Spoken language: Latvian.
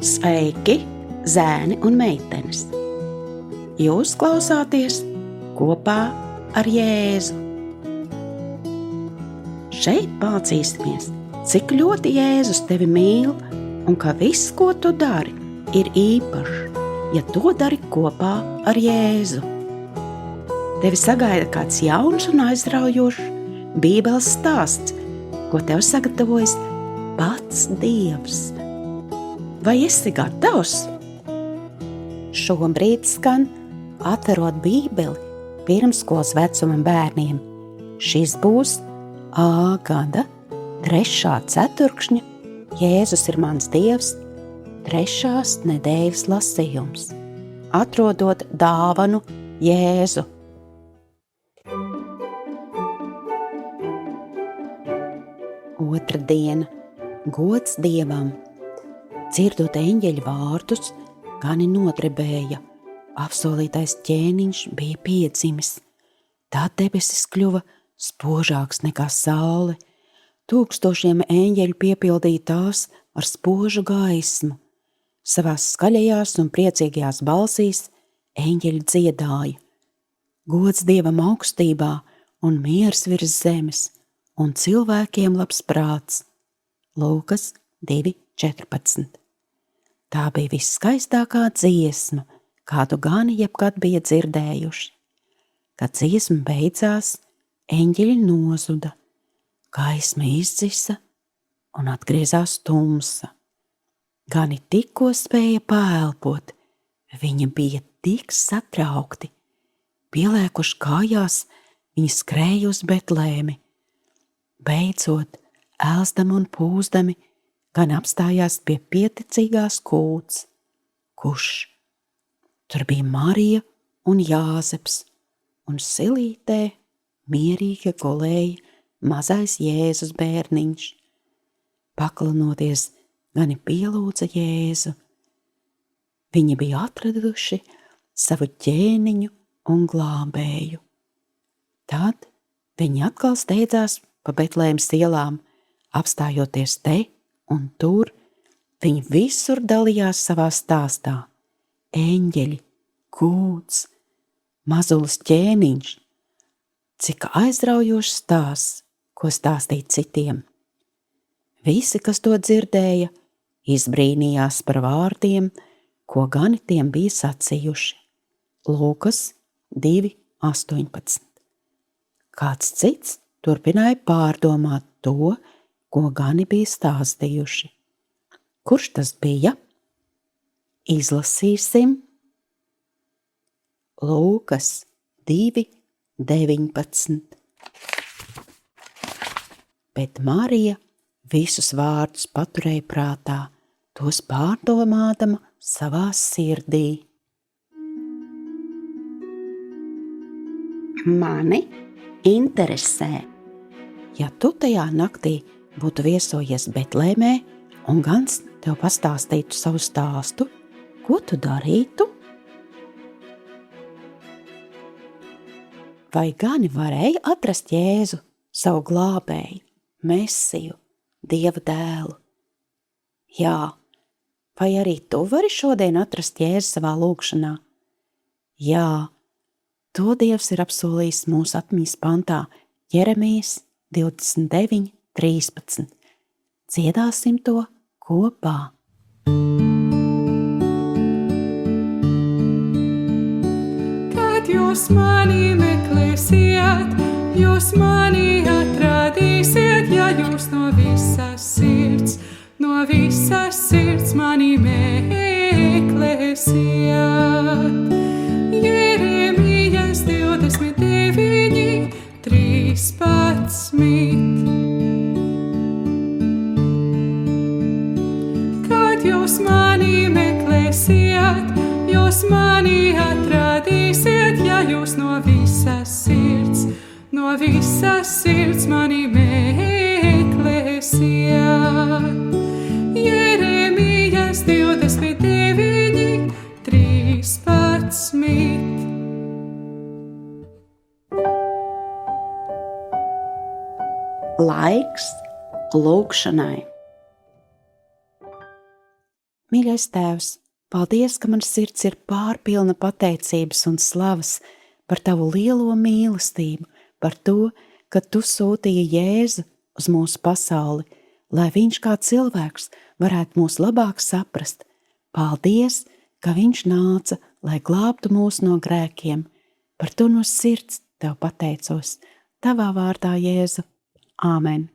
Sveiki, zēni un meitenes! Jūs klausāties kopā ar Jēzu. Šeit mācīsimies, cik ļoti Jēzus tevi mīl un ka viss, ko tu dari, ir īpašs, ja to dari kopā ar Jēzu. Tevi sagaida kāds jauns un aizraujošs Bībeles stāsts, ko tev sagatavojis pats Dievs. Vai esi gatavs? Šobrīd skan Atverot Bībeli pirmskolas vecuma bērniem. Šis būs A gada 3. ceturkšņa Jēzus ir mans Dievs 3. nedēļas lasījums. Atrodot dāvanu Jēzu. Otra diena. Gods Dievam. Dzirdot eņģeļu vārdus, gani nodrebēja. Apsolītais ķēniņš bija piedzimis. Tad debesis kļuva spožāks nekā saule. Tūkstošiem eņģeļu piepildīja tās ar spožu gaismu. Savās skaļajās un priecīgajās balsīs eņģeļi dziedāja. Gods Dievam augstībā un miers virs zemes, un cilvēkiem labs prāts. Lūkas 2.14. Tā bija visskaistākā dziesma, kādu gani jebkad bija dzirdējuši. Kad dziesma beidzās, eņģeļi nozuda, gaisma izdzisa un atgriezās tumsa. Gani tikko spēja paelpot, viņi bija tik satraukti. Pielēkuši kājās, viņi skrēja uz Betlēmi. Beidzot, elzdami un pūzdami, gan apstājās pie pieticīgās kūts. Kurš? Tur bija Marija un Jāzeps, un silītē mierīgi gulēja mazais Jēzus bērniņš. Paklanoties, gani pielūdza Jēzu. Viņi bija atraduši savu ķēniņu un glābēju. Tad viņi atkal steidzās pa Betlēmes ielām, apstājoties te un tur, viņi visur dalījās savā stāstā. Eņģeļi, kūts, mazulis ķēniņš. Cik aizraujošs stāsts, ko stāstīt citiem. Visi, kas to dzirdēja, izbrīnījās par vārdiem, ko gani tiem bija sacījuši. Lūkas 2.18. Kāds cits turpināja pārdomāt to, ko gani bija stāstījuši. Kurš tas bija? Izlasīsim Lūkas 2.19. Bet Marija visus vārdus paturēja prātā, tos pārdomādama savā sirdī. Mani interesē, ja tu tajā naktī būtu viesojies Betlēmē un gans tev pastāstītu savu stāstu, ko tu darītu? Vai gani varēja atrast Jēzu, savu glābēju, Mesiju, Dieva dēlu? Jā, vai arī tu vari šodien atrast Jēzu savā lūgšanā? Jā, to Dievs ir apsolījis mūsu atmiņas pantā Jeremijas 29.13. Dziedāsim to kopā. Kad jūs mani meklēsiet, jūs mani atradīsiet, ja jūs no visas sirds mani meklēsiet. Jeremijas 29.13. Kad jūs mani meklēsiet, jūs mani atradīsiet, ja jūs no visas sirds mani meklēsiet. Jeremijas 29.13. Laiks lūgšanai. Mīļais Tēvs, paldies, ka man sirds ir pārpilna pateicības un slavas par Tavu lielo mīlestību, par to, ka Tu sūtīji Jēzu uz mūsu pasauli, lai Viņš kā cilvēks varētu mūs labāk saprast. Paldies, ka Viņš nāca, lai glābtu mūs no grēkiem. Par to no sirds Tev pateicos. Tavā vārdā, Jēzu. Āmen.